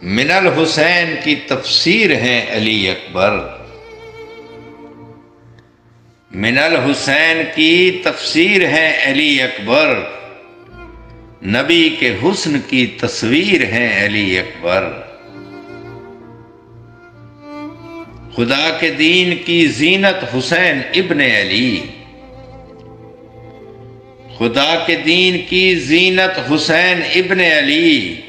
من الحسین کی تفسیر ہیں علی اکبر، من الحسین کی تفسیر ہیں علی اکبر، نبی کے حسن کی تصویر ہیں علی اکبر۔ خدا کے دین کی زینت حسین ابن علی، خدا کے دین کی زینت حسین ابن علی،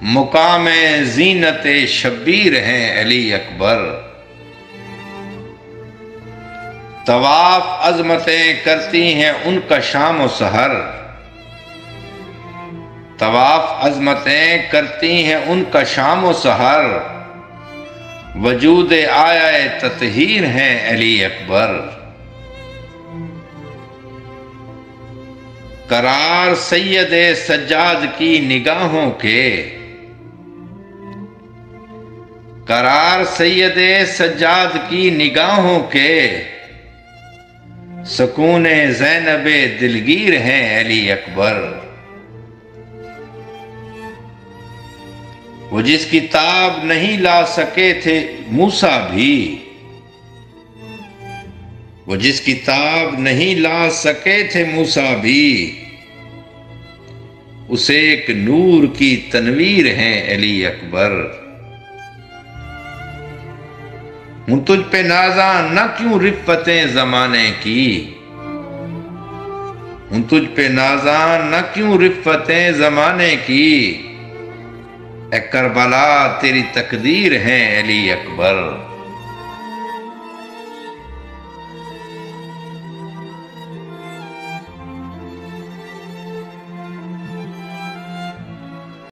مقام زینت شبیر ہیں علی اکبر۔ طواف عظمتیں کرتی ہیں ان کا شام و سحر، طواف عظمتیں کرتی ہیں ان کا شام و سحر، وجود آیا تطہیر ہیں علی اکبر۔ قرار سید سجاد کی نگاہوں کے، قرار سید سجاد کی نگاہوں کے، سکون زینب دلگیر ہیں علی اکبر۔ وہ جس کتاب نہیں لا سکے تھے موسیٰ بھی، وہ جس کتاب نہیں لا سکے تھے موسیٰ بھی، اسے ایک نور کی تنویر ہیں علی اکبر۔ ہوں تجھ پہ نازاں نہ کیوں رفتیں زمانے کی، ہوں تجھ پہ نازاں نہ کیوں رفتیں زمانے کی، اے کربلا تیری تقدیر ہیں علی اکبر۔